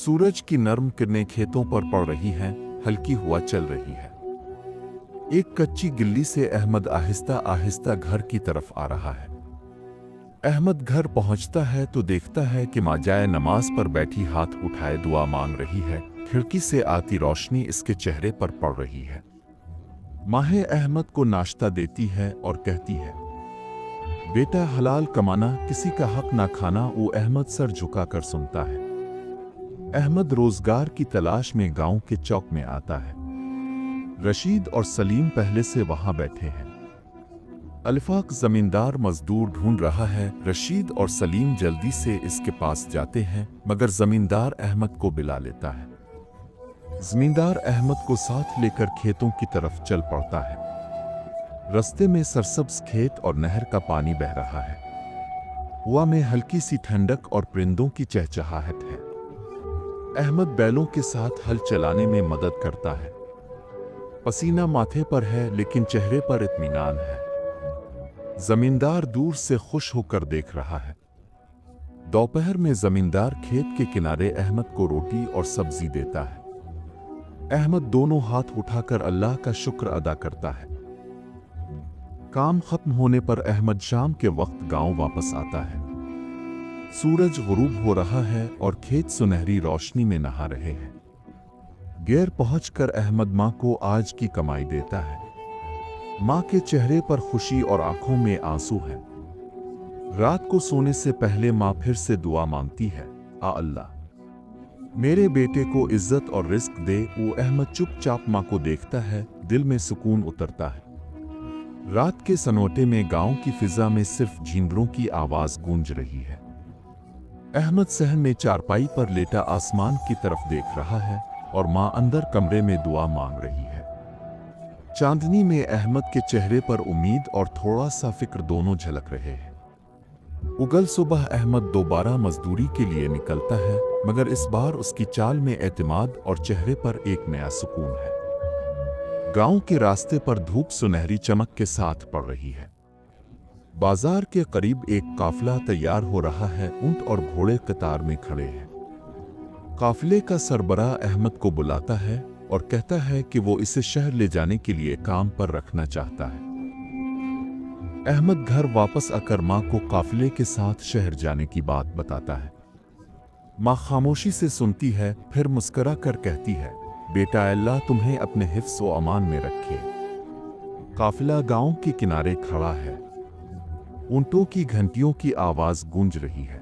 सूरज की नर्म किरणें खेतों पर पड़ रही हैं, हल्की हवा चल रही है। एक कच्ची गिल्ली से अहमद आहिस्ता आहिस्ता घर की तरफ आ रहा है। अहमद घर पहुंचता है तो देखता है कि माँ जाए नमाज पर बैठी हाथ उठाए दुआ मांग रही है। खिड़की से आती रोशनी इसके चेहरे पर पड़ रही है। माँ अहमद को नाश्ता देती है और कहती है, बेटा हलाल कमाना, किसी का हक ना खाना। वो अहमद सर झुकाकर सुनता है। अहमद रोजगार की तलाश में गांव के चौक में आता है। रशीद और सलीम पहले से वहां बैठे हैं। अल्फाक जमींदार मजदूर ढूंढ रहा है। रशीद और सलीम जल्दी से इसके पास जाते हैं, मगर जमींदार अहमद को बुला लेता है। जमींदार अहमद को साथ लेकर खेतों की तरफ चल पड़ता है। रास्ते में सरसब्ज खेत और नहर का पानी बह रहा है। हवा में हल्की सी ठंडक और परिंदों की चहचहाहट है। अहमद बैलों के साथ हल चलाने में मदद करता है। पसीना माथे पर है लेकिन चेहरे पर इत्मीनान है। जमींदार दूर से खुश होकर देख रहा है। दोपहर में जमींदार खेत के किनारे अहमद को रोटी और सब्जी देता है। अहमद दोनों हाथ उठाकर अल्लाह का शुक्र अदा करता है। काम खत्म होने पर अहमद शाम के वक्त गांव वापस आता है। सूरज गुरूब हो रहा है और खेत सुनहरी रोशनी में नहा रहे हैं। गैर पहुंचकर अहमद माँ को आज की कमाई देता है। माँ के चेहरे पर खुशी और आंखों में आंसू है। रात को सोने से पहले माँ फिर से दुआ मांगती है, आ अल्लाह मेरे बेटे को इज्जत और रिस्क दे। वो अहमद चुपचाप माँ को देखता है, दिल में सुकून उतरता है। रात के सन्नाटे में गांव की फिजा में सिर्फ झींगरों की आवाज गूंज रही है। अहमद सहन में चारपाई पर लेटा आसमान की तरफ देख रहा है और माँ अंदर कमरे में दुआ मांग रही है। चांदनी में अहमद के चेहरे पर उम्मीद और थोड़ा सा फिक्र दोनों झलक रहे हैं। उगल सुबह अहमद दोबारा मजदूरी के लिए निकलता है, मगर इस बार उसकी चाल में एतमाद और चेहरे पर एक नया सुकून है। गांव के रास्ते पर धूप सुनहरी चमक के साथ पड़ रही है। बाजार के करीब एक काफिला तैयार हो रहा है। ऊंट और घोड़े कतार में खड़े हैं। काफिले का सरबराह अहमद को बुलाता है और कहता है कि वो इसे शहर ले जाने के लिए काम पर रखना चाहता है। अहमद घर वापस आकर माँ को काफिले के साथ शहर जाने की बात बताता है। माँ खामोशी से सुनती है, फिर मुस्कुरा कर कहती है, बेटा अल्लाह तुम्हें अपने हिफ्स व अमान में रखे। काफिला गांव के किनारे खड़ा है। ऊंटों की घंटियों की आवाज गूंज रही है।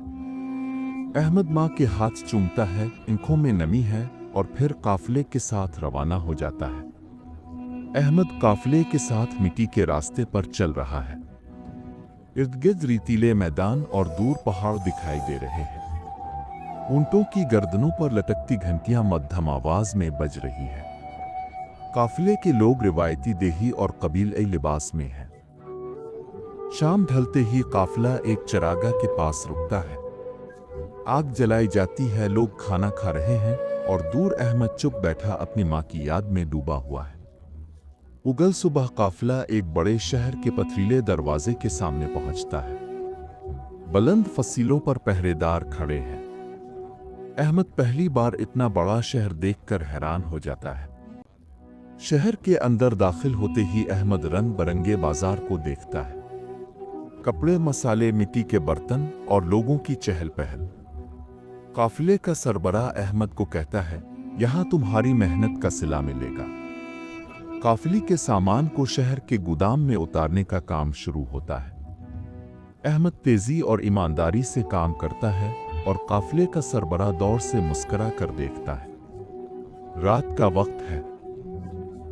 अहमद माँ के हाथ चूमता है, आंखों में नमी है और फिर काफिले के साथ रवाना हो जाता है। अहमद काफिले के साथ मिट्टी के रास्ते पर चल रहा है। इर्द गिर्द रेतीले मैदान और दूर पहाड़ दिखाई दे रहे हैं। ऊंटों की गर्दनों पर लटकती घंटियां मध्यम आवाज में बज रही है। काफिले के लोग रिवायती देही और कबीले लिबास में हैं। शाम ढलते ही काफिला एक चरागाह के पास रुकता है। आग जलाई जाती है, लोग खाना खा रहे हैं और दूर अहमद चुप बैठा अपनी माँ की याद में डूबा हुआ है। उगल सुबह काफिला एक बड़े शहर के पथरीले दरवाजे के सामने पहुंचता है। बुलंद फसीलों पर पहरेदार खड़े हैं। अहमद पहली बार इतना बड़ा शहर देखकर हैरान हो जाता है। शहर के अंदर दाखिल होते ही अहमद रंग बिरंगे बाजार को देखता है। कपड़े, मसाले, मिट्टी के बर्तन और लोगों की चहल पहल। काफिले का सरबराह अहमद को कहता है, यहां तुम्हारी मेहनत का सिला मिलेगा। काफिले के सामान को शहर के गोदाम में उतारने का काम शुरू होता है। अहमद तेजी और ईमानदारी से काम करता है और काफिले का सरबराह दौर से मुस्कुरा कर देखता है। रात का वक्त है।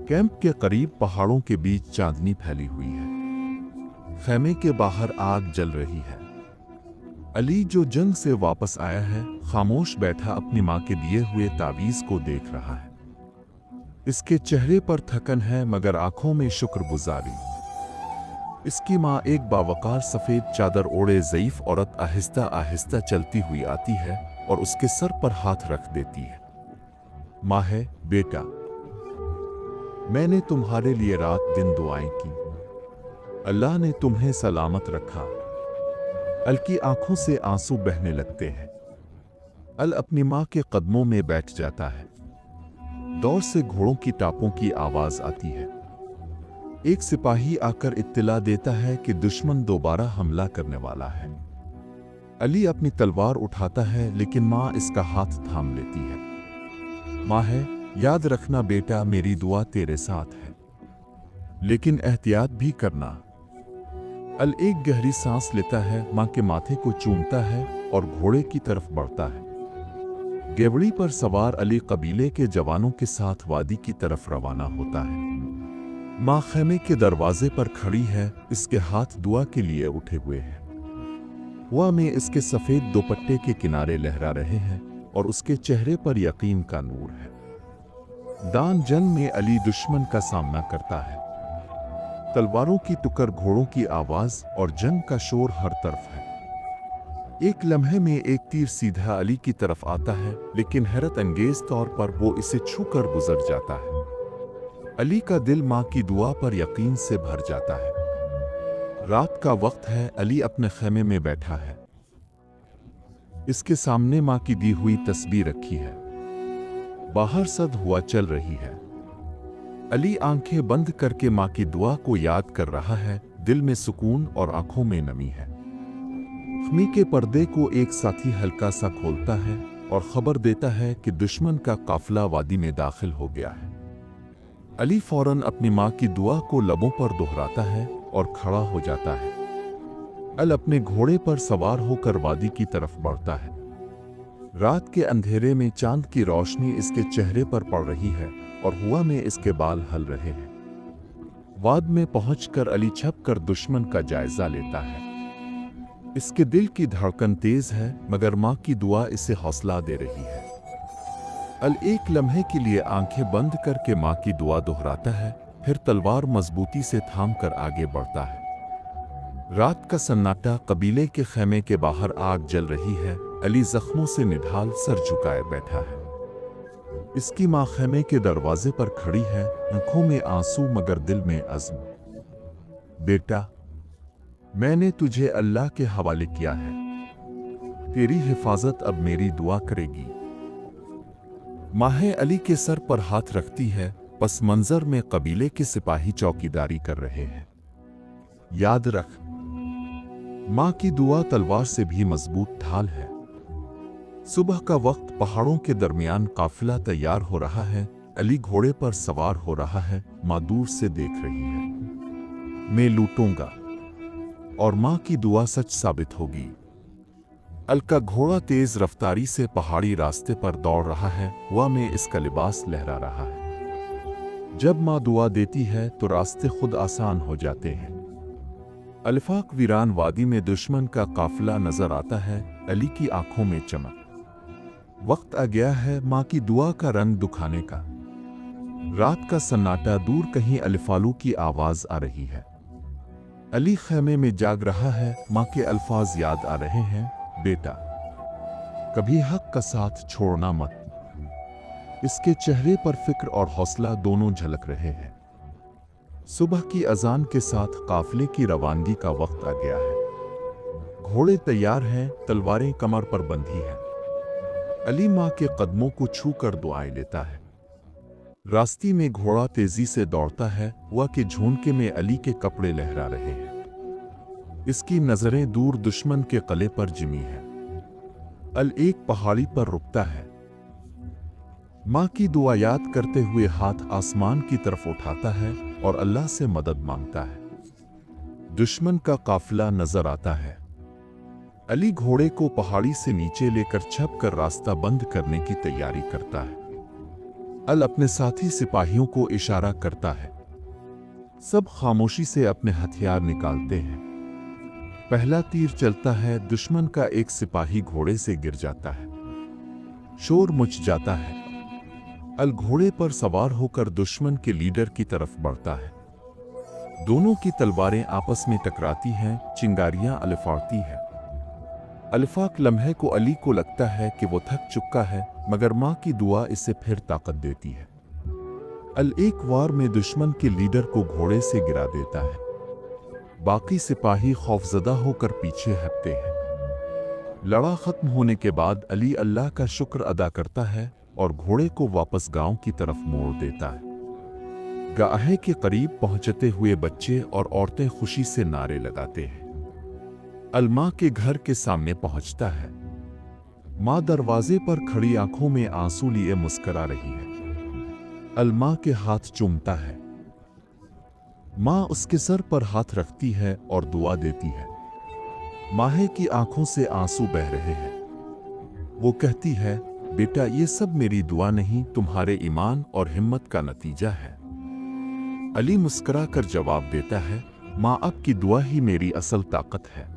कैंप के करीब पहाड़ों के बीच चांदनी फैली हुई है। खेमे के बाहर आग जल रही है। अली जो जंग से वापस आया है, खामोश बैठा अपनी माँ के दिए हुए तावीज को देख रहा है। इसके चेहरे पर थकन है मगर आंखों में शुक्रगुजारी। इसकी माँ एक बावकार सफेद चादर ओढ़े ज़ईफ औरत आहिस्ता आहिस्ता चलती हुई आती है और उसके सर पर हाथ रख देती है। माँ है, बेटा, मैंने तुम्हारे लिए रात दिन दुआएं की। अल्लाह ने तुम्हें सलामत रखा। अल की आंखों से आंसू बहने लगते हैं। अल अपनी माँ के कदमों में बैठ जाता है। दौर से घोड़ों की टापों की आवाज आती है। एक सिपाही आकर इत्तला देता है कि दुश्मन दोबारा हमला करने वाला है। अली अपनी तलवार उठाता है, लेकिन माँ इसका हाथ थाम लेती है। माँ है, याद रखना बेटा, मेरी दुआ तेरे साथ है, लेकिन एहतियात भी करना। अल एक गहरी सांस लेता है, माँ के माथे को चूमता है और घोड़े की तरफ बढ़ता है। गेवड़ी पर सवार अली कबीले के जवानों के साथ वादी की तरफ रवाना होता है। माँ खेमे के दरवाजे पर खड़ी है, इसके हाथ दुआ के लिए उठे हुए हैं। हुआ में इसके सफेद दुपट्टे के किनारे लहरा रहे हैं और उसके चेहरे पर यकीन का नूर है। दान जंग में अली दुश्मन का सामना करता है। तलवारों की टुकर, घोड़ों की आवाज और जंग का शोर हर तरफ है। एक लम्हे में एक तीर सीधा अली की तरफ आता है, लेकिन हैरत अंगेज तौर पर वो इसे छूकर गुजर जाता है। अली का दिल माँ की दुआ पर यकीन से भर जाता है। रात का वक्त है, अली अपने खेमे में बैठा है। इसके सामने माँ की दी हुई तस्बीर रखी है। बाहर सद हुआ चल रही है। अली आंखें बंद करके माँ की दुआ को याद कर रहा है। दिल में सुकून और आंखों में नमी है। खमी के पर्दे को एक साथी हल्का सा खोलता है और खबर देता है कि दुश्मन का काफिला वादी में दाखिल हो गया है। अली फौरन अपनी माँ की दुआ को लबों पर दोहराता है और खड़ा हो जाता है। अल अपने घोड़े पर सवार होकर वादी की तरफ बढ़ता है। रात के अंधेरे में चांद की रोशनी इसके चेहरे पर पड़ रही है और हुआ में इसके बाल हल रहे हैं। वाद में पहुंचकर अली छपकर दुश्मन का जायजा लेता है। इसके दिल की धड़कन तेज है, मगर माँ की दुआ इसे हौसला दे रही है। अल एक लम्हे के लिए आंखें बंद करके माँ की दुआ दोहराता है, फिर तलवार मजबूती से थाम कर आगे बढ़ता है। रात का सन्नाटा, कबीले के खेमे के बाहर आग जल रही है। अली जख्मों से निढाल सर झुकाए बैठा है। इसकी माँ खेमे के दरवाजे पर खड़ी है, आंखों में आंसू मगर दिल में अज़्म। बेटा, मैंने तुझे अल्लाह के हवाले किया है, तेरी हिफाजत अब मेरी दुआ करेगी। माँ अली के सर पर हाथ रखती है। पस मंजर में कबीले के सिपाही चौकीदारी कर रहे हैं। याद रख, माँ की दुआ तलवार से भी मजबूत ढाल है। सुबह का वक्त, पहाड़ों के दरमियान काफिला तैयार हो रहा है। अली घोड़े पर सवार हो रहा है। माँ दूर से देख रही है। मैं लूटूंगा और माँ की दुआ सच साबित होगी। अल का घोड़ा तेज रफ्तारी से पहाड़ी रास्ते पर दौड़ रहा है। हवा में इसका लिबास लहरा रहा है। जब माँ दुआ देती है तो रास्ते खुद आसान हो जाते हैं। अलिफाक वीरान वादी में दुश्मन का काफिला नजर आता है। अली की आंखों में चमक। वक्त आ गया है माँ की दुआ का रंग दिखाने का। रात का सन्नाटा, दूर कहीं अलिफालू की आवाज आ रही है। अली खेमे में जाग रहा है। माँ के अल्फाज याद आ रहे हैं, बेटा, कभी हक का साथ छोड़ना मत। इसके चेहरे पर फिक्र और हौसला दोनों झलक रहे हैं। सुबह की अजान के साथ काफिले की रवानगी का वक्त आ गया है। घोड़े तैयार हैं, तलवारें कमर पर बंधी हैं। अली माँ के कदमों को छूकर दुआएं लेता है। रास्ते में घोड़ा तेजी से दौड़ता है। हुआ के झोंके में अली के कपड़े लहरा रहे हैं। इसकी नजरें दूर दुश्मन के किले पर जिमी हैं। अल एक पहाड़ी पर रुकता है। माँ की दुआ याद करते हुए हाथ आसमान की तरफ उठाता है और अल्लाह से मदद मांगता है। दुश्मन का काफिला नजर आता है। अली घोड़े को पहाड़ी से नीचे लेकर छपकर रास्ता बंद करने की तैयारी करता है। अल अपने साथी सिपाहियों को इशारा करता है। सब खामोशी से अपने हथियार निकालते हैं। पहला तीर चलता है। दुश्मन का एक सिपाही घोड़े से गिर जाता है। शोर मच जाता है। अल घोड़े पर सवार होकर दुश्मन के लीडर की तरफ बढ़ता है। दोनों की तलवारें आपस में टकराती हैं, चिंगारियां अलिफाड़ती हैं। अलिफाक लम्हे को अली को लगता है कि वो थक चुका है, मगर माँ की दुआ इसे फिर ताकत देती है। अल एक वार में दुश्मन के लीडर को घोड़े से गिरा देता है। बाकी सिपाही खौफजदा होकर पीछे हटते हैं। लड़ा खत्म होने के बाद अली अल्लाह का शुक्र अदा करता है और घोड़े को वापस गांव की तरफ मोड़ देता है। गाहे के करीब पहुंचते हुए बच्चे और औरतें खुशी से नारे लगाते हैं। अलमा के घर के सामने पहुंचता है। माँ दरवाजे पर खड़ी आंखों में आंसू लिए मुस्कुरा रही है। अलमा के हाथ चूमता है। माँ उसके सर पर हाथ रखती है और दुआ देती है। माहे की आंखों से आंसू बह रहे हैं। वो कहती है, बेटा ये सब मेरी दुआ नहीं, तुम्हारे ईमान और हिम्मत का नतीजा है। अली मुस्कुरा कर जवाब देता है, माँ आपकी दुआ ही मेरी असल ताकत है।